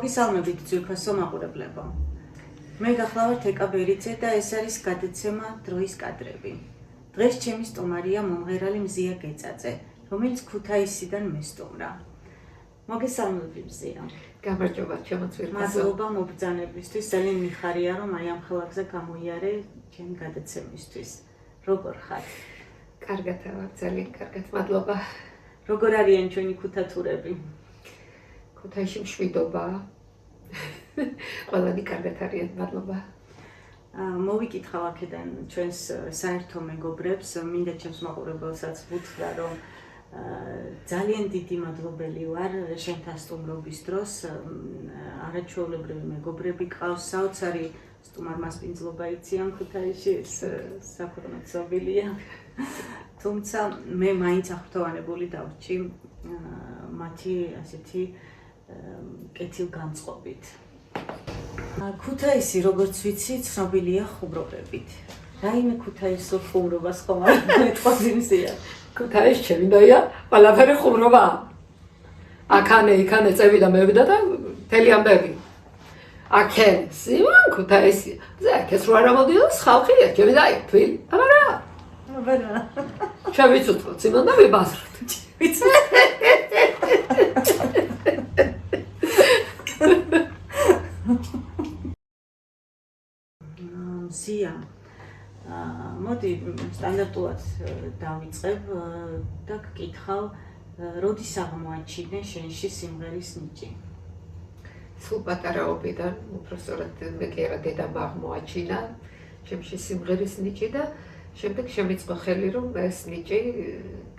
მოგესალმებით ძვირფასო მაყურებლებო. მე გახლავართ ეკა ბერიძე და ეს არის გადაცემა დროის კადრები. დღეს ჩემი სტუმარია მომღერალი მზია გეწაძე, რომელიც ქუთაისიდან მესტუმრა. მოგესალმებით მზია. გამარჯობა ჩემო ძვირფასო. მადლობა მობრძანებისთვის, ძალიან მიხარია რომ აი ამ ხელახზე გამოიარე ჩემი გადაცემისთვის. როგორ ხარ? კარგად ვარ, ძალიან კარგად, მადლობა. როგორ არიან ჩვენი ქუთათურები? ქუთაისში მშვიდობაა. ყველანი კარგად არიან, მადლობა. მოვიკითხავ აქედან ჩვენს საერთო მეგობრებს, მინდა ჩემს მაყურებელსაც ვუთხრა, რომ ძალიან დიდი მადლობელი ვარ შენთან სტუმრობის დროს. არაჩვეულებრივი მეგობრები ყავს, საოცარი სტუმარ-მასპინძლობა იციან ქუთაისში, ეს საკუთარ ცნობილია. თუმცა მე მაინც აღფრთოვანებული დავრჩი მათი ასეთი კეთილგანწყობით. ქუთაისი, როგორც ვიცი, ცნობილია ხუმრობებით. რაიმე ქუთაისურ ხუმრობას ხომ არ მეტყავს იმზია? ქუთაისში ჩემინდია, ყველაფერი ხუმრობაა. აქანე წევი და მევიდა და მთელი ამბები. აქენ სიმონ ქუთაისი. ზაქეს რო არ ამოდიოს ხალხია, ჩემი დაი თვილი. აბარა. შევიცუწოთ სიმონ და ვიბაზროთ. მზია, მოდი სტანდარტულად დავიწყებ და გკითხავ, როდის აღმოაჩინე შენში სიმღერის ნიჭი? სულ პატარაობიდან, უბრალოდ მე კი არა დედამ აღმოაჩინა ჩემში სიმღერის ნიჭი და შემდეგ შემიწყო ხელი რომ ეს ნიჭი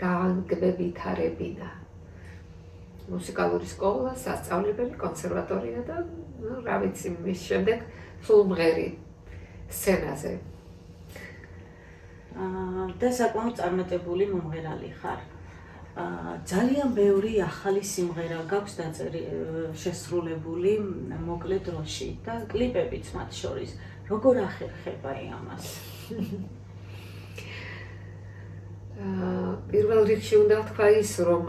გაანგებითარებინა. მუსიკალური სკოლა, სასწავლებელი, კონსერვატორია და რა ვიცი, მის შემდეგ სულ მღერი სცენაზე. და საკმაოდ წარმატებული მომღერალი ხარ. ძალიან ბევრი ახალი სიმღერა გაქვს შესრულებული მოკლე დროში და კლიპებიც მათ შორის. როგორ ახერხება ამას? პირველ რიგში უნდა ვთქვა ის, რომ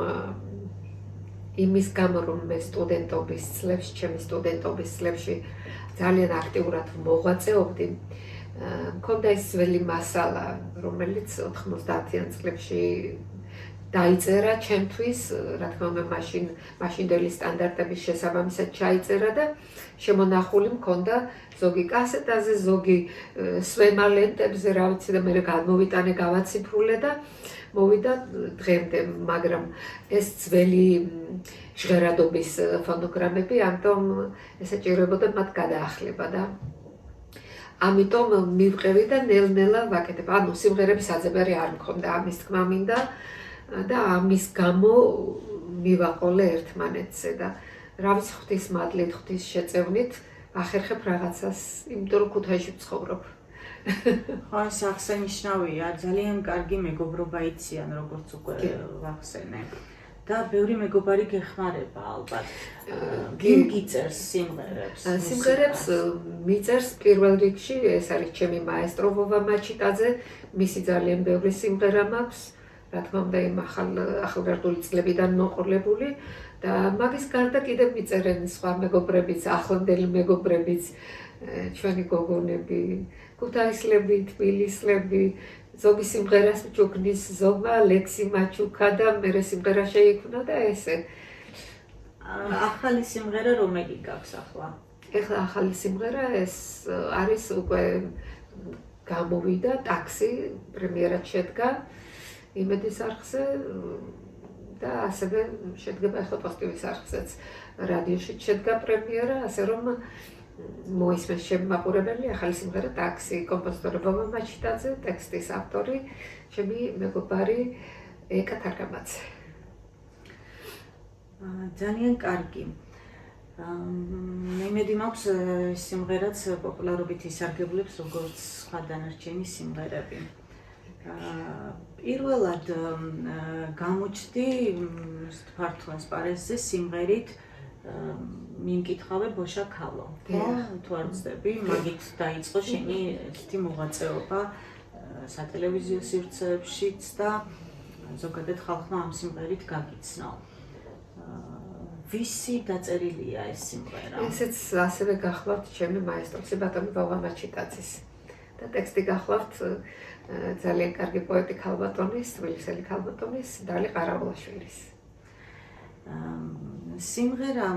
იმის გამო რომ მე სტუდენტობის წლებში, ჩემი სტუდენტობის წლებში ძალიან აქტიურად მოღვაწეობდი, მქონდა ის ძველი მასალა, რომელიც 90-იან წლებში დაიწერა ჩემთვის, რა თქმა უნდა, მაშინდელი სტანდარტების შესაბამისად ჩაიწერა და შემონახული მქონდა ზოგი კასეტაზე, ზოგი სვემალენტებზე, რა ვიცი და მე გადმოვიტანე, გავაციფრულე და მოვიდა დღემდე, მაგრამ ეს ძველი ჟღერადობის ფონოგრამები, ამიტომ ესაჭიროებოდა მათ გადაახლება და ამიტომ მივყევი და ნელ-ნელა ვაკეთებ. ანუ სიმღერების აძებარი არ მქონდა, ამის თქმა მინდა და ამის გამო მივაყოლე ერთმანეთზე და რა ვიცი, ღვთის მადლით, ღვთის შეწევნით ახერხებ რაღაცას, იმიტომ რომ ქუთაისში ვცხოვრობ. ხო, ეს აღსანიშნავია, ძალიან კარგი მეგობრობა იციან, როგორც უკვე ვახსენე. და ბევრი მეგობარი გეხმარება ალბათ. ვინ გიწერს სიმღერებს? სიმღერებს მიწერს პირველ რიგში, ეს არის ჩემი მაესტრო ვოვა მაჩიტაძე, მისი ძალიან ბევრი სიმღერა მაქვს, რა თქმა უნდა, იმ ახალგაზრდული წლებიდან მოყოლებული და მაგის გარდა კიდევ მიწერენ სხვა მეგობრებიც, ახლანდელი მეგობრებიც, ჩვენი გოგონები, ქუთაისლები, თბილისლები, ზოგი სიმღერას მჭუგნის, ზოგმა ლექსი მაჩუქა და მერე სიმღერა შეიქმნა და ესე. ახალი სიმღერა რომელი გაქვს ახლა? ეხლა ახალი სიმღერა ეს არის უკვე გამოვიდა, ტაქსი, პრემიერად შედგა იმედის არხზე და ასევე შედგება ეხლა პოსტივის არხზეც. რადიოში შედგა პრემიერა, ასე რომ მოისმენს ჩემი მაყურებელი ახალი სიმღერა ტაქსი, კომპოზიტორი ვოვა მაჩიტაძე, ტექსტის ავტორი ჩემი მეგობარი ეკა თარგამაძე. ძალიან კარგი. მე იმედი მაქვს სიმღერაც პოპულარობით ისარგებლებს როგორც სხვა დანარჩენი სიმღერები. პირველად გამოჩდი ფართო ასპარეზზე სიმღერით მიმკითხავე ბოშა ქალო. თუ არ ვცდები, მაგით დაიწყო შენი ესეთი მოღვაწეობა სატელევიზიო სივრცეებშიც და ზოგადად ხალხმა ამ სიმღერით გაგიცნო. ვისი დაწერილია ეს სიმღერა? ესეც ასევე გახლავთ ჩემი მაესტროცი ბატონი ბავამაჩიტაძის და ტექსტი გახლავთ ძალიან კარგი პოეტი ქალბატონის, თბილისელი ქალბატონის დალი ყარაულაშვილის. სიმღერა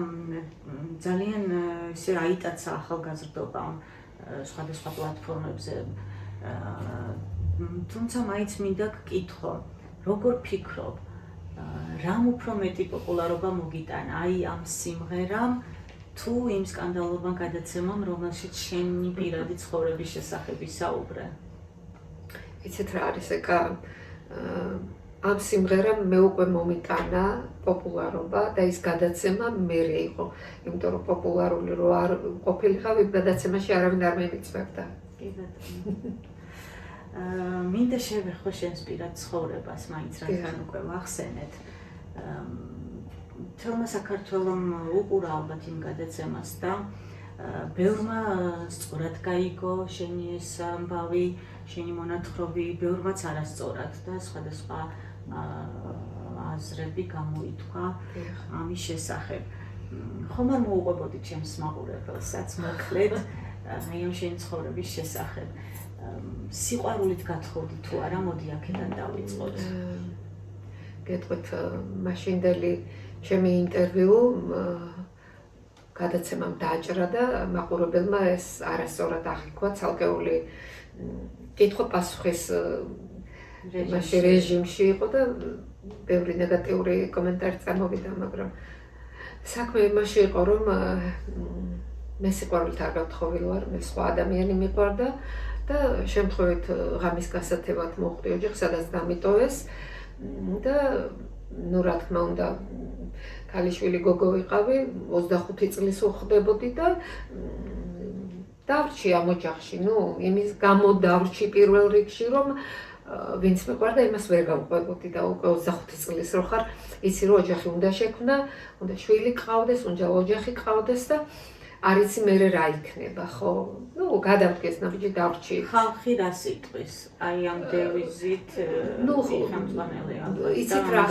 ძალიან ისე აიტაცა ახალგაზრდობამ სხვადასხვა პლატფორმებზე. თუმცა მაინც მინდა გკითხო, როგორ ფიქრობ, რამ უფრო მეტი პოპულარობა მოგიტანა აი ამ სიმღერამ თუ იმ სკანდალობან გადაცემამ, რომელშიც შენი პირადი ცხოვრების შესახებ ისაუბრე? იცით რა არის ეკა ამ სიმღერამ მე უკვე მომიტანა პოპულარობა და ის გადაცემა მერე იყო, იმიტომ რომ პოპულარული რო არ ყოფილიყავ, იმ გადაცემაში არავინ არ მემიწვევდა. კი ბატონო. მინდა შევეხო შენს პირად ცხოვრებას, მაინც რადგან უკვე ვახსენეთ. თელმა საქართველომ უყურა ალბათ იმ გადაცემას და ბევრმა სწორად გაიგო შენი ეს ამბავი, შენი მონათხრობი, ბევრმაც არასწორად და სხვადასხვა აზრები გამოითქვა ამის შესახებ. ხომ არ მოუყვებოდი ჩემს მაყურებელსაც მოკლედ აი ამ შენი ცხოვრების შესახებ. სიყვარულით გათხოვდი თუ არა, მოდი აქედან დავიწყოთ. გეტყვით მაშინდელი ჩემი ინტერვიუ გადაცემამ დააჭრა და მაყურებელმა ეს არასწორად აღიქვა ცალკეული კითხვა-პასუხის რეჟიმში იყო და ბევრი ნეგატიური კომენტარი წარმოვიდა, მაგრამ საქმე იმაში იყო, რომ მე სიყვარულით არ გავთხოვილი ვარ, მე სხვა ადამიანი მიყვარდა და შემთხვევით ღამის გასათებად მოხვდი ოჯახს, სადაც დამიტოვეს და ნუ რა თქმა უნდა ქალიშვილი გოგო ვიყავი, 25 წლის ვხვდებოდი და დავრჩი ამ ოჯახში, ნუ იმის გამო დავრჩი პირველ რიგში, რომ ვინც მეყვარდა იმას ვერ გავყვებოდი და უკვე 25 წლის რო ხარ, იცი რომ ოჯახი უნდა შექმნა, უნდა შვილი გყავდეს, უნდა ოჯახი გყავდეს და არ იცი მერე რა იქნება, ხო? ნუ გადავდგეს ნაბიჯი დავრჩი. ხალხი რა სიტყვის? აი ამ დევიზით ხელმძღვანელი ალბათ. იცით რა,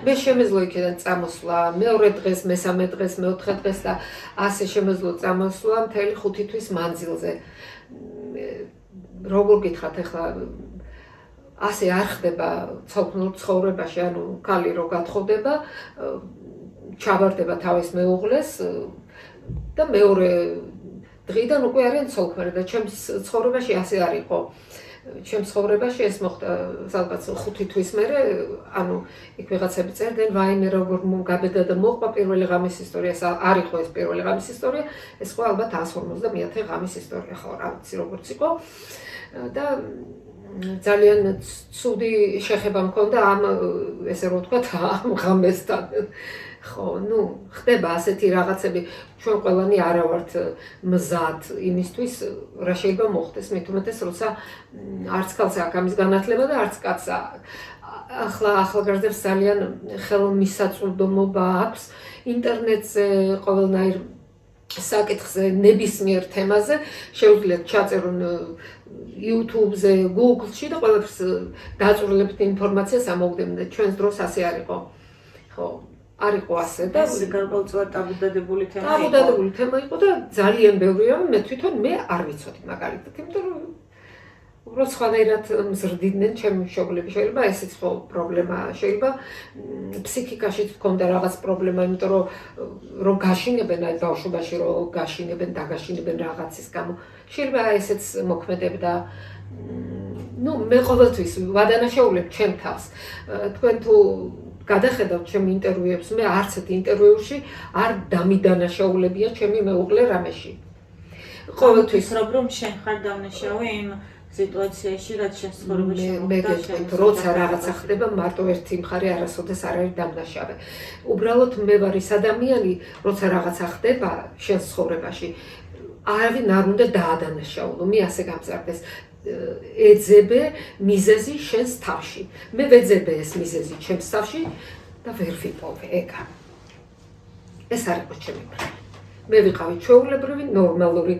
მე შემეძლო იქიდან წამოსვლა, მეორე დღეს, მესამე დღეს, მეოთხე დღეს და ასე შემეძლო წამოსვლა მთელი 5 თვის მანძილზე. როგორ გითხრათ ახლა ასე არ ხდება ცალკეულ ცხოვრებაში, ანუ ქალი რო გათხოვდება, ჩავარდება თავის მეუღლეს და მეორე დღიდან უკვე არიან ცოლქმარი და ჩემს ცხოვრებაში ასე არ იყო. ჩემს ცხოვრებაში ეს მოხდა ზოგადად 5 თვის მერე, ანუ იქ ვიღაცები წერდნენ, ვაიმე როგორ გაბედა და მოყვა პირველი ღამის ისტორია, არ იყო ეს პირველი ღამის ისტორია, ეს ხო ალბათ 150-ე ღამის ისტორია, ხო რა ვიცი როგორც იყო და ძალიან ცუდი შეხება მქონდა ამ ესე რომ ვთქვათ ამ ღამესთან. ხო, ნუ ხდება ასეთი რაღაცები, ჩვენ ყველანი არა ვართ მზად იმისთვის, რა შეიძლება მოხდეს, მით უმეტეს როცა არც ქალს აქვს ამის განათლება და არც კაცს. ახლა ახალგაზრდებს ძალიან ხელმისაწვდომობა აქვს ინტერნეტზე, ყოველნაირ საკითხზე, ნებისმიერ თემაზე, შეუძლიათ ჩაწერონ YouTube-ზე, Google-ში და ყველაფერს დაწურლებთ ინფორმაციას ამოგდებენ და ჩვენს დროს ასე არ იყო. ხო, არ იყო ასე და ეს გარკვეულწილად ტაბუდადებული თემა იყო. ტაბუდადებული თემა იყო და ძალიან ბევრია, მე თვითონ მე არ ვიცოდი მაგალითად, იმიტომ რომ უბრალოდ სხვანაირად მზრდიდნენ ჩემი მშობლები, შეიძლება ესეც ხო პრობლემა, შეიძლება ფსიქიკაში თქონდა რაღაც პრობლემა, იმიტომ რომ გაშინებენ აი ბავშვობაში, რომ გაშინებენ, დაგაშინებენ რაღაცის გამო. შეიძლება ესეც მოქმედებდა. ნუ მე ყოველთვის ვადანაშაულებ ჩემ თავს. თქვენ თუ გადახედავთ ჩემი ინტერვიუებს, მე არც ერთ ინტერვიუში არ დამიდანაშაულებია ჩემი მეუღლე რამეში. ყოველთვის რომ შენ ხარ დამნაშავე იმ სიტუაციაში, რაც შენ ცხოვრებაში მოხდა. მე გეტყვით, როცა რაღაცა ხდება, მარტო ერთი მხარე არასოდეს არ არის დამნაშავე. უბრალოდ მე ვარ ის ადამიანი, როცა რაღაცა ხდება შენ ცხოვრებაში, არავინ არ უნდა დაადანაშაულო, მე ასე გამზარდეს. ეძებე მიზეზი შენს თავში. მე ვეძებე ეს მიზეზი ჩემს თავში და ვერ ვიპოვე ეგა. ეს არ იყო ჩემი პრობლემა. მე ვიყავი ჩვეულებრივი ნორმალური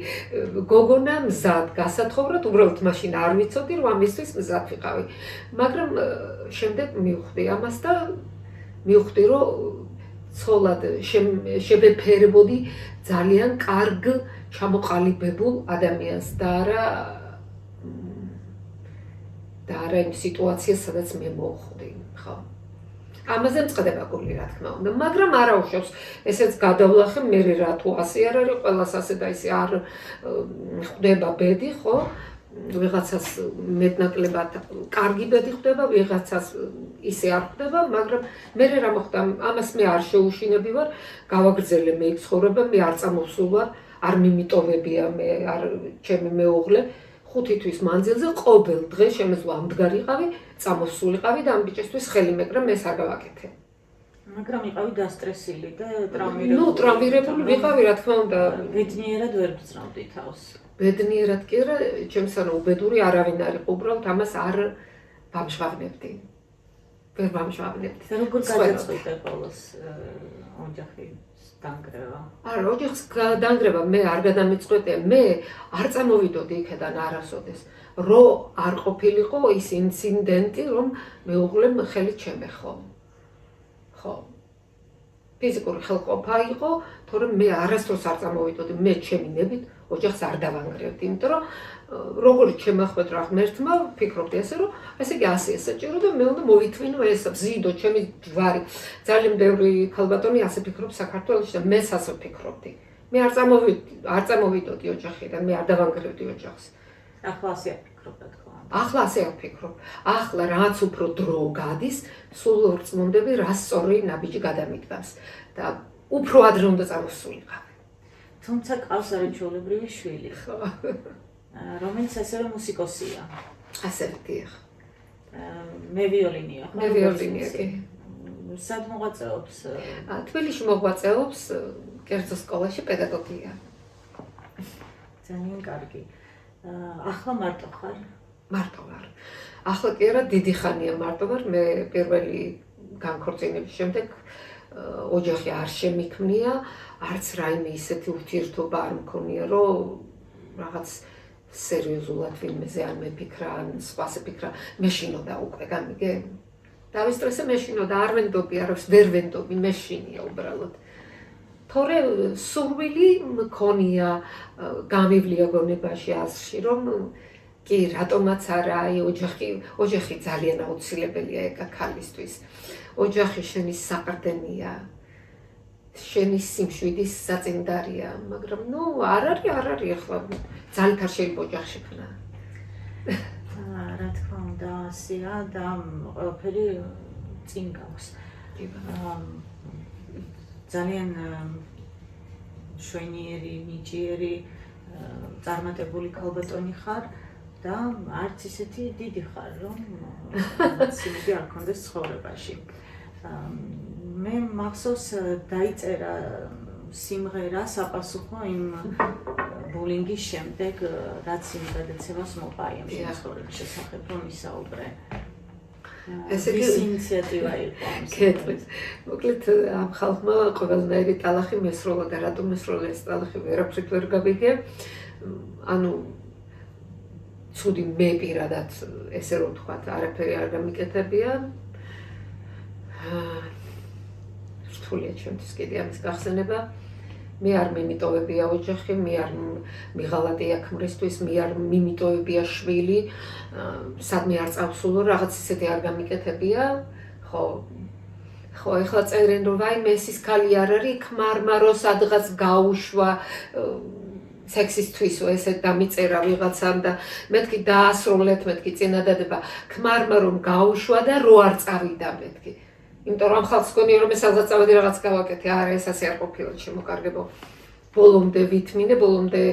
გოგონა, მზად გასათხოვრად, უბრალოდ მაშინ არ ვიცოდი რომ ამისთვის მზად ვიყავი. მაგრამ შემდეგ მივხვდი ამას და მივხვდი რომ ცოლად შებეფერებოდი ძალიან კარგ ჩამოყალიბებულ ადამიანს და არა იმ სიტუაციას, სადაც მე მოვხვდი, ხო. ამაზე მწყდება გული, რა თქმა უნდა, მაგრამ არა უშავს ესეც გადავლახე მე რა თუ ასე არ არის, ყველას ასე და ისე არ ხვდება ბედი, ხო? ვიღაცას მეტნაკლებად კარგი ბედი ხვდება, ვიღაცას ისე არ ხვდება, მაგრამ მე რა მოხდა, ამას მე არ შეუშინები ვარ, გავაგრძელე მე ცხოვრება, მე არ წამოვსულ ვარ, არ მიმიტოვებია მე არ ჩემი მეუღლე 5 თვის მანძილზე ყოველ დღე შემეძლო ამდგარიყავი, წამოსულიყავი და ამ ბიჭისთვის ხელი მეკრა მე არ გავაკეთე. მაგრამ იყავი დასტრესილი და ტრაუმირებული. ნუ ტრაუმირებული ვიყავი, რა თქმა უნდა. ბედნიერად ვერ გძრავდი თავს. ბედნიერად კი არა, ჩემსანო უბედური არავინ არ იყო, უბრალოდ ამას არ ვამშვავნებდი. ვერ ვამშვავნებდი. როგორ გადაწყვიტე ყოველს ოჯახის დანგრევა? არა, ოჯახის დანგრევა მე არ გადამიწყვეტია, მე არ წამოვიდოდი იქედან არასოდეს. რო არ ყოფილიყო ის ინციდენტი, რომ მეუღლემ ხელით შემეხო. ხო. ფიზიკური ხელყოფა იყო, თორემ მე არასდროს არ წამოვიდოდი, მე ჩემი ნებით ოჯახს არ დავანგრევდი, იმიტომ რომ როგორც შემახვედრა ღმერთმა, ვფიქრობდი ასე, რომ ესე იგი ასე ესაჭირო და მე უნდა მოვითვინო ეს ვზიდო ჩემი ჯვარი. ძალიან ბევრი ქალბატონი ასე ფიქრობს საქართველოში და მეც ასე ვფიქრობდი. მე არ წამოვიდოდი ოჯახიდან, მე არ დავანგრევდი ოჯახს. ახლა ასე ვფიქრობ, რა თქმა უნდა. ახლა ასე ვფიქრობ. ახლა რაც უფრო დრო გადის, სულ ვორწმუნდები, რა სწორი ნაბიჯი გადამიდგას და უფრო ადრე უნდა წამოსულიყავი. თუმცა ყავს არაჩვეულებრივი შვილი, ხო. რომელიც ასევე მუსიკოსია. ასე ვთქვი. მე ვიოლინია, ხო? მე ვიოლინია კი. სად მოღვაწეობს? თბილისში მოღვაწეობს კერძო სკოლაში პედაგოგია. ძალიან კარგი. ახლა მარტო ხარ? მარტო ვარ. ახლა კი არა, დიდი ხანია მარტო ვარ. მე პირველი განქორწინების შემდეგ ოჯახი არ შემიქმნია, არც რაიმე ისეთი ურთიერთობა არ მქონია, რომ რაღაც სერიოზულად ვინმეზე არ მეფიქრა, ან სხვას ეფიქრა, მეშინოდა უკვე, გამიგე? დავისტრესე მეშინოდა, არ ვენდობი, არაფერს ვერ ვენდობი, მეშინია უბრალოდ. თორე სურვილი მქონია, გამივლია გონებაში აზრში, რომ კი, რატომაც არა, აი ოჯახი ძალიან აუცილებელია ეკა ქალისთვის. ოჯახი შენი საყრდენია, შენი სიმშვიდის საწინდარია, მაგრამ ნუ არ არის ახლა ძალიან არ შეიძლება ოჯახში ხნა. რა თქმა უნდა, ასეა და ყველაფერი წინ გავს. ძალიან შვენიერი, ნიჭიერი, წარმატებული ქალბატონი ხარ და არც ისეთი დიდი ხარ, რომ სიმები არ გქონდეს ცხოვრებაში. მე მახსოვს დაიწერა სიმღერა საპასუხო იმ ბულინგის შემდეგ, რაც იმ გადაცემას მოყვა იმ ცხოვრების შესახებ რომ ისაუბრე. ესე იგი ინიციატივა იყო. კეთილ. მოკლედ ამ ხალხმა ყველანაირი ტალახი მესროლა და რატომ მესროლა ეს ტალახი ვერაფრით ვერ გავიგე. ანუ ცუდი მე პირადად ესე რომ ვთქვათ, არაფერი არ გამიკეთებია. რთულია ჩემთვის კიდე ამის გახსენება. მე არ მიმიტოვებია ოჯახი, მე არ მიღალატია ქმრისთვის, მე არ მიმიტოვებია შვილი, სადმე არ წავსულო, რაღაც ისეთი არ გამიკეთებია. ხო, ეხლა წერენ რომ ვაიმე ეს ქალი არ არის, ქმარმარო სადღაც გაუშვა სექსისთვისო ესე დამიწერა ვიღაცამ და მეთქი დაასრულეთ, მეთქი წინადადება, ქმარმა რომ გაუშვა და რო არ წავიდა მეთქი. იმიტომ რომ ხალხს გონია რომ ეს სადღაც წავედი რაღაც გავაკეთე, არა ეს ასე არ ყოფილა შემოკარგებო. ბოლომდე ვითმინე, ბოლომდე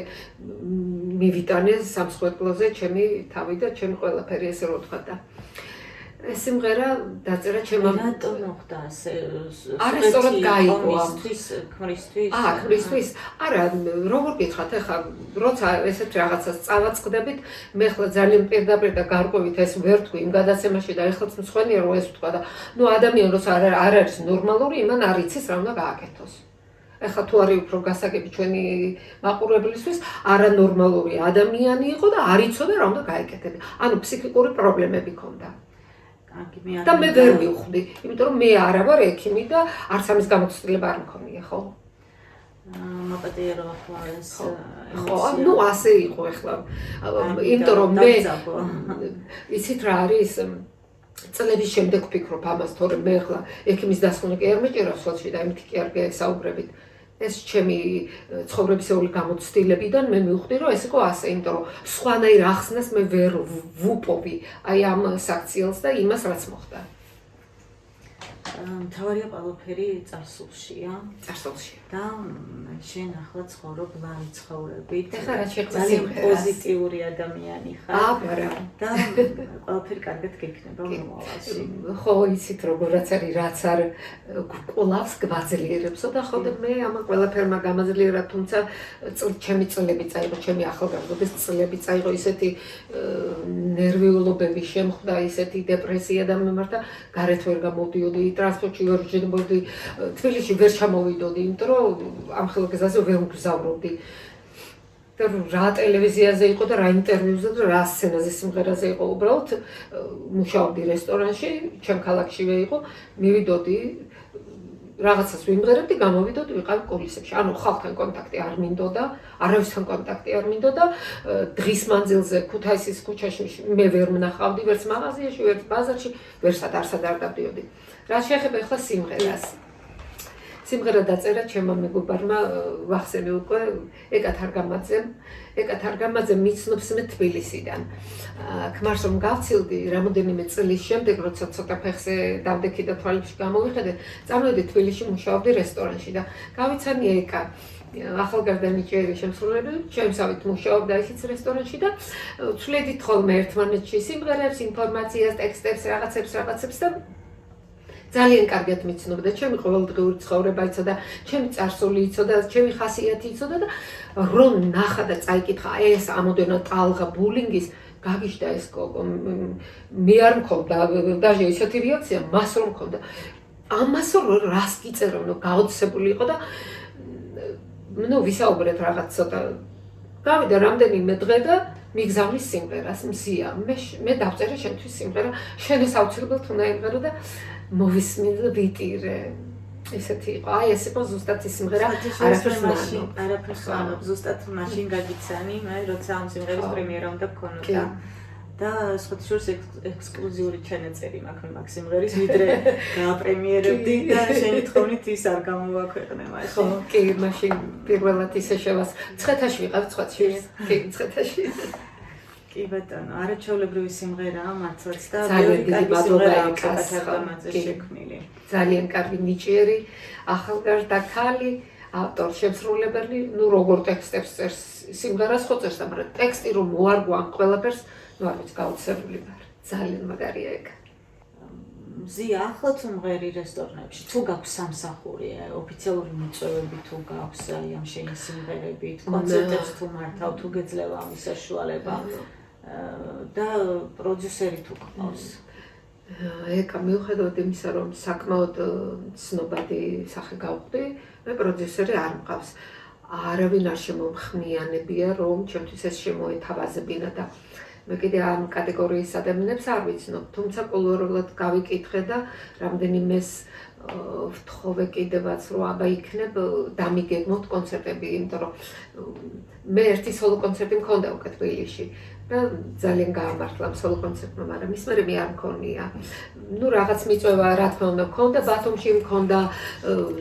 მივიტანე სამსხვერპლოზე ჩემი თავი და ჩემი ყველაფერი ესე რო ვთქვა და ეს სიმღერა დაწერა ჩემმა რატომ მოხდა ასე? არა, სწორად გაიგო ქმრისთვის. ქმრისთვის. არა, როგორ გითხრათ, ეხლა როცა ესეთ რაღაცას წავაწყდებით, მე ხლა ძალიან პირდაპირ და გარკვევით ეს ვერ თქვი იმ გადაცემაში და ეხლაც მსხვენია რომ ეს ვთქვა და ნუ ადამიანი როცა არ არის ნორმალური, იმან არ იცის რა უნდა გააკეთოს. ეხლა თუ არის უფრო გასაგები ჩვენი მაყურებლისთვის, არანორმალური ადამიანი იყო და არ იცოდა რა უნდა გაეკეთებინა. ანუ ფსიქიკური პრობლემები ჰქონდა. და მე ვერ მივხვდი, იმიტომ რომ მე არა ვარ ექიმი და არც ამის გამოცდილება არ მქონია, ხო? მაპატიერო ახლა ეს ხო, ну ასე იყო ახლა. იმიტომ რომ მე იცით რა არის წლების შემდეგ ვფიქრობ ამას, თორემ მე ახლა ექიმის დასკვნა კი არ მეჭირავს ხელში და იმით კი არ გესაუბრებით. ეს ჩემი ცხოვრებისეული გამოცდილებიდან მე მივხვდი, რომ ეს იყო ასე, იმიტომ რომ სხვანაირ ახსნას მე ვერ ვუპოვი აი ამ საქციელს და იმას რაც მოხდა. მთავარია ყველაფერი წარსულშია. წარსულში. და შენ ახლა ცხოვრობ ლარი ცხოვრებით. ეხლა რა შეხვდა ძალიან პოზიტიური ადამიანი ხარ. აბარა. და ყველაფერი კარგად გექნება მომავალში. ხო, იცით როგორაც არის, რაც არ გყოლავს გვაძლიერებსო და ხო და მე ამ ყველაფერმა გამაძლიერა, თუმცა ჩემი წლები წაიღო, ჩემი ახალგაზრდობის წლები წაიღო, ისეთი ნერვიულობები შემხვდა, ისეთი დეპრესია და მიმართა გარეთ ვერ გამოვდიოდი, ტრანსპორტში ვერ ვживოდი, თბილისში ვერ ჩამოვიდოდი, იმიტომ რომ ამ ხელგზაზე ვერ ვგზავრობდი. და რა ტელევიზიაზე იყო და რა ინტერვიუზე და რა სცენაზე სიმღერაზე იყო, უბრალოდ მუშაობდი რესტორანში, ჩემ ქალაქშივე იყო, მივიდოდი რაღაცას ვიმღერებდი, გამოვიდოდი, ვიყავი კულისებში. ანუ ხალხთან კონტაქტი არ მინდოდა, არავისთან კონტაქტი არ მინდოდა. დღის მანძილზე ქუთაისის ქუჩაში მე ვერ ვნახავდი, ვერც მაღაზიაში, ვერც ბაზარში, ვერსად არსად არ დავდიოდი. რა შეეხება ახლა სიმღერას? სიმღერა დაწერა ჩემმა მეგობარმა, ვახსენე უკვე, ეკა თარგამაძე მიცნობს მე თბილისიდან. ქმარს რომ გავცილდი რამოდენიმე წლის შემდეგ, როცა ცოტა ფეხზე დავდექი და თვალებში გამოვიხედე, წამოვედი თბილისში მუშაობდი რესტორანში და გავიცანია ეკა ახალგაზრდა ნიჭიერი შემსრულებელი, ჩემსავით მუშაობდა ისიც რესტორანში და ვცვლედით ხოლმე ერთმანეთში სიმღერებს, ინფორმაციას, ტექსტებს, რაღაცებს და ძალიან კარგად მიცნობდა, ჩემი ყოველდღიური ცხოვრება იცოდა, ჩემი წარსული იცოდა, ჩემი ხასიათი იცოდა და რომ ნახა და წაიკითხა ეს ამოდენა ტალღა ბულინგის, გაგიშდა ეს გოგო. მე არ მქონდა დაჟე ისეთი რეაქცია, მას რომ მქონდა. ამას რას გიწერო, გაოცებული იყო და ვისაუბრეთ რაღაც ცოტა. გავიდა რამდენიმე დღე და მიგზავნის სიმღერას, მზია. მე დავწერე შენთვის სიმღერა, შენ ეს აუცილებლად უნდა იმღერო და მოვისმინე და ვიტირე. ესეთი იყო. აი ეს იყო ზუსტად ის სიმღერა, არაფერს ვამბობ, ზუსტად მაშინ გაგიცანი, მე როცა ამ სიმღერის პრემიერა უნდა გქონოდა. და სხვათაშორის ექსკლუზიური ჩანაწერი მაქვს მაგ სიმღერის, ვიდრე გააპრემიერებდი და შენი თხოვნით ის არ გამოვაქვეყნე მაშინ. ხო, კი, მაშინ პირველად ისე შევას. ცხეთაში ვიყავ, ცხეთაში. კი, ცხეთაში. კი ბატონო, არაჩვეულებრივი სიმღერაა მართლაც და ძალიან დიდი მადლობა ეკას შექმნილი. ძალიან კარგი ნიჭიერი ახალგაზრდა ქალი, ავტორ შემსრულებელი, როგორ ტექსტებს წერს სიმღერას ხო წერს, მაგრამ ტექსტი რომ მოარგო ამ ყველაფერს, არ ვიცი, გაოცებული ვარ. ძალიან მაგარია ეკა. მზია, ახლაც უმღერი რესტორნებში, თუ გაქვს სამსახური, ოფიციალური მიწვევები თუ გაქვს აი ამ შენი სიმღერებით, კონცერტებს თუ მართავ, თუ გეძლევა ამის საშუალება და პროდიუსერი თუ გყავს. ეკა მიუხედავად იმისა, რომ საკმაოდ ცნობადი სახე გავხდი, მე პროდიუსერი არ მყავს. არავინ არ შემომხმიანებია, რომ ჩემთვის ეს შემოეთავაზებინა და მე კიდე ამ კატეგორიის ადამიანებს არ ვიცნობ, თუმცა კულუარულად გავიკითხე და რამდენიმეს ვთხოვე კიდევაც, რომ აბა იქნებ დამიგეგმოთ კონცერტები, იმიტომ რომ მე ერთი სოლო კონცერტი მქონდა უკვე თბილისში და ძალიან გაამართლა სოლო კონცერტმა, მაგრამ ის მე არ მქონია. ნუ რაღაც მიწვევა რა თქმა უნდა მქონდა, ბათუმში მქონდა,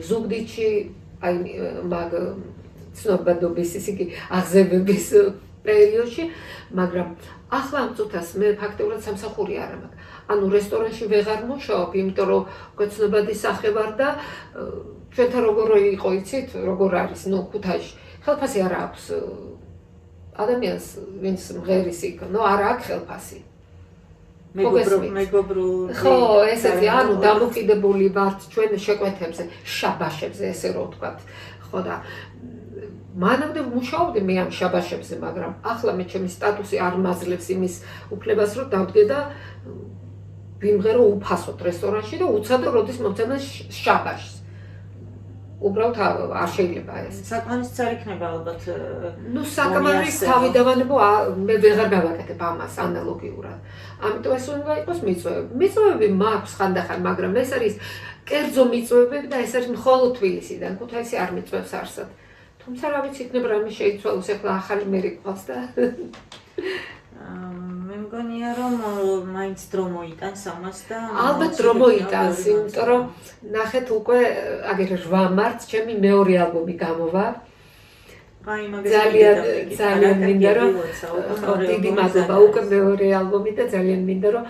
ზუგდიდში, აი მაგ ცნობადობის ის იგი აღზევების პერიოდში, მაგრამ ახლა ამ წუთას მე ფაქტობრივად სამსახური არ მაქვს. ანუ რესტორანში ვეღარ მუშაობ, იმიტომ რომ გეცნობადი სახე ვარ და ჩვენთან როგორ იყო, იცით, როგორ არის, ქუთაისში. ხელფასი არ აქვს ადამიანს, ვინც მღერის იქ, არ აქვს ხელფასი. მეგობრული. ხო, ესეთი, ანუ დამოკიდებული ვართ ჩვენ შეკვეთებზე, შაბაშებზე, ესე რომ ვთქვათ. ხო და მანამდე მუშაობდი მე ამ შაბაშებზე, მაგრამ ახლა მე ჩემი სტატუსი არ მაძლევს იმის უფლებას, რომ დავდგე და ვიმღერო უფასოდ რესტორანში და უცადო როდის მომცემენ შაბაშს. უბრალოდ არ შეიძლება ეს. საკმარის წარ იქნება ალბათ. ნუ საკმარის თავიდანვე მე ვეღარ გავაკეთებ ამას ანალოგიურად. ამიტომ ეს უნდა იყოს მიწვევები. მიწვევები მაქვს ხანდახან, მაგრამ ეს არის კერძო მიწვევები და ეს არის მხოლოდ თბილისიდან. ქუთაისი არ მიწვევს არსად. თუმცა რა ვიცი, იქნება რამე შეიცვალოს, ახლა ახალი მერი ყავს და მე მგონია რომ მაინც დრო მოიტანს ამას და ალბათ დრო მოიტანს, იმიტომ რომ ნახეთ უკვე აგერ 8 მარტს ჩემი მეორე ალბომი გამოვა. ძალიან მინდა რომ დიდი მადლობა უკვე მეორე ალბომი და ძალიან მინდა რომ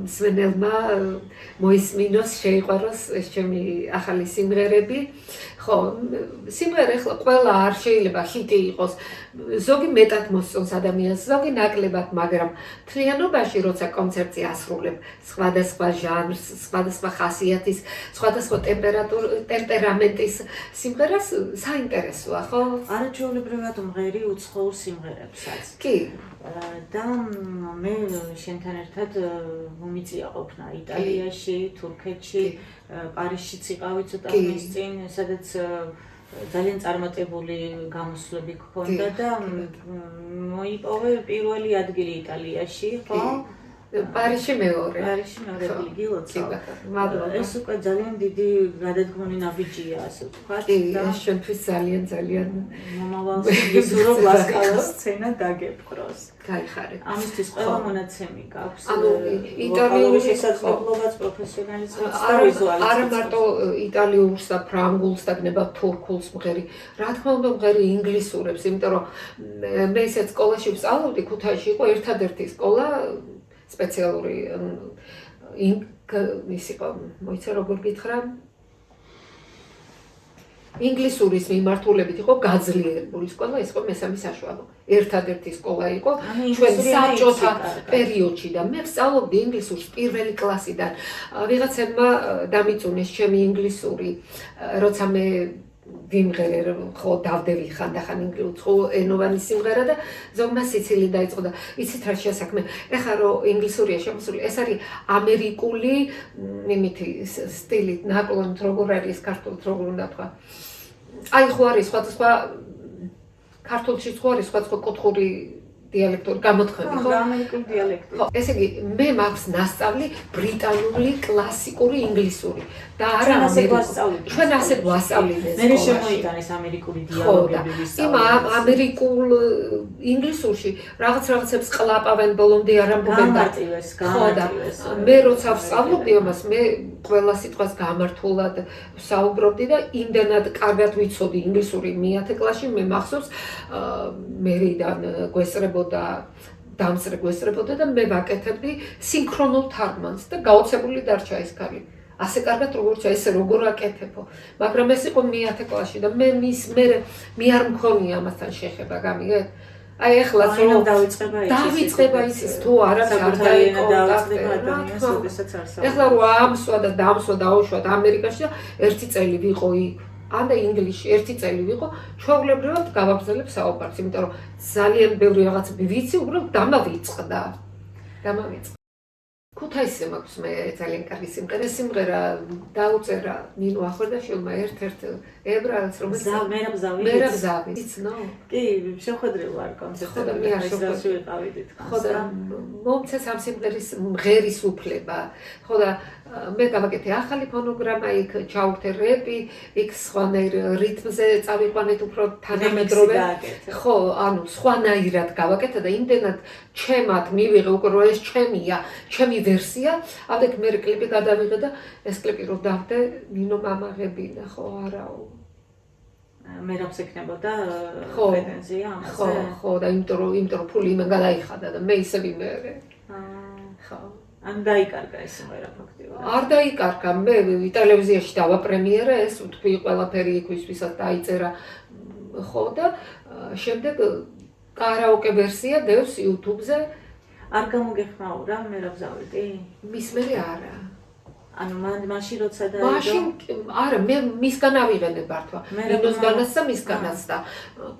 მსმენელმა მოისმინოს, შეიყვაროს ეს ჩემი ახალი სიმღერები. ხო, სიმღერა ახლა ყველა არ შეიძლება ჰიტი იყოს. ზოგი მეტად მოსწონს ადამიანს, ზოგი ნაკლებად, მაგრამ მთლიანობაში როცა კონცერტზე ასრულებ სხვადასხვა ჟანრს, სხვადასხვა ხასიათის, სხვადასხვა ტემპერამენტის სიმღერას საინტერესოა, ხო? არაჩვეულებრივად მღერი უცხოურ სიმღერებსაც. კი. და მე შენთან ერთად მომიწია ყოფნა იტალიაში, თურქეთში, პარიზშიც იყავი ცოტა ხნის წინ, სადაც ძალიან წარმატებული გამოსვლები გქონდა და მოიპოვე პირველი ადგილი იტალიაში, ხო? პარიზში მეორე. პარიზში მეორე ადგილი გილოცავ. მადლობა. ეს უკვე ძალიან დიდი გადადგმული ნაბიჯია, ასე ვთქვათ. და შენთვის ძალიან მომავალში ისურო ლასკალას სცენა დაგეპყროს. გაიხარეთ. ამისთვის ყველა მონაცემი გაქვს. ანუ იტალიური შესაძლებლობაც, პროფესიონალიზმიც და ვიზუალიზმიც. არა მარტო იტალიურს და ფრანგულს და გნებავ თურქულს მღერი. რა თქმა უნდა მღერი ინგლისურებს, იმიტომ რომ მე ისეთ სკოლაში ვსწავლობდი, ქუთაისში იყო ერთადერთი სკოლა სპეციალური ის იყო, მოიცა როგორ გითხრა, ინგლისურის მიმართულებით იყო გაძლიერებული სკოლა, ეს იყო მესამე საშუალო. ერთადერთი სკოლა იყო ჩვენ საბჭოთა პერიოდში და მე ვსწავლობდი ინგლისურს პირველი კლასიდან. ვიღაცებმა დამიწუნეს ჩემი ინგლისური, როცა მე ვიმღერე, ხო დავდევი ხანდახან ენოვანი სიმღერა და ზოგმა სიცილი დაიწყო და იცით რა შეასაქმე. ეხლა რომ ინგლისურია შემოსული, ეს არის ამერიკული იმითი სტილით, ნაკლონით როგორ არის ქართულად როგორ უნდა თქვა. აი ხო არის სხვადასხვა ქართულში ხო არის სხვადასხვა კუთხური დიალექტური გამოთქმები, ხო? ამერიკული დიალექტი. ხო, ესე იგი, მე მაქვს მასწავლი ბრიტანული კლასიკური ინგლისური და არა ამერიკული. ჩვენ ასე გვასწავლინეს. მე შემოიტანეს ამერიკული დიალოგები ვისწავლე. იმ ამერიკულ ინგლისურში რაღაცებს ყლაპავენ ბოლომდე არ ამბობენ და გამარტივეს. მე როცა ვსწავლობდი ამას, მე ყველა სიტყვას გამართულად ვსაუბრობდი და იმდენად კარგად ვიცოდი ინგლისური მე-10 კლასში, მე მახსოვს მერიდან გვესწრებოდა დამსწრე გვესწრებოდა და მე ვაკეთებდი სინქრონულ თარგმანს და გაოცებული დარჩა ეს ქალი. ასე კარგად როგორც ესე როგორ აკეთებო. მაგრამ ეს იყო მე-10 კლასში და მე არ მქონია ამასთან შეხება, გამიგეთ? აი ეხლაც რომ დავიწყება ის თუ არა ეხლა რომ ამსვა და დამსვა დაუშვა ამერიკაში და 1 წელი ვიყო იქ. ანდა ინგლისში 1 წელი ვიყო, ჩვეულებრივად გავაგრძელებ საუბარს, იმიტომ რომ ძალიან ბევრი რაღაც ვიცი, უბრალოდ დამავიწყდა. ქუთაისზე მაქვს მე ძალიან კარგი სიმღერა დაუწერა ნინო ახორდაშვილმა ერთ-ერთ ებრაელს, რომელიც მერაბზავი. იცნო? კი, შეხვედრილ ვარ კონცერტზე და მე ასე ვიყავით. ხო და მომცეს ამ სიმღერის მღერის უფლება. ხო და მე გავაკეთე ახალი ფონოგრამა, იქ ჩაუერთე რეპი, იქ სხვანაირ რიტმზე წავიყვანეთ უფრო თანამედროვე. ხო, ანუ სხვანაირად გავაკეთე და იმდენად ჩემად მივიღე უკვე რომ ეს ჩემია, ჩემი ვერსია, ამიტომ მე კლიპი გადავიღე და ეს კლიპი რო დავდე, ნინო მამაღებინა, ხო, არაო. მე რამს ეკნებოდა პრეტენზია ამაზე. ხო, და იმიტომ რომ ფული იმენ გადაიხადა და მე ისე ვიმეორე. ხო. ან დაიკარგა ეს სიმღერა ფაქტიურად. არ დაიკარგა, მე ტელევიზიაში დავაპრემიერე ეს თქვი ყველაფერი იქვისთვისაც დაიწერა. ხო და შემდეგ კარაოკე ვერსია დევს YouTube-ზე. არ გამოგეხმაურა მერაბზავი? მის მერე არა. ანუ მაშინ როცა მაშინ არა, მე მისგან ავიღენე ბართვა. ნინოსგანაც და მისგანაც და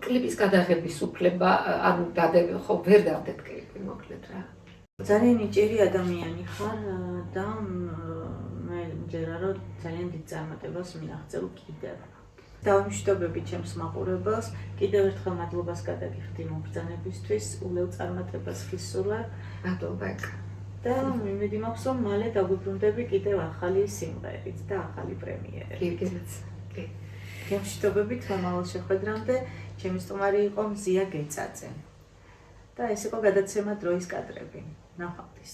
კლიპის გადაღების უფლება, ანუ დადები, ხო, ვერ დავდეთ კლიპი, მოკლედ რა. ძალიან იჭირი ადამიანი ხარ და მე მჯერა რომ ძალიან დიდ წარმატებას მინაღწევ კიდევ. დავიმშვიდობები ჩემს მაყურებელს, კიდევ ერთხელ მადლობას გადაგიხდი მომბრძანებისთვის, ულევ წარმატებას ხისურვებ. მადლობა. და მიმედი მაქვს, რომ მალე დაგვიბრუნდები კიდევ ახალი სიმღერით და ახალი პრემიერით. კიდეც. კი. გემშვიდობებით მომავალ შეხვედრამდე, ჩემი სტუმარი იყო მზია გეწაძე. და ეს იყო გადაცემა დროის კადრები. ნახვამდის.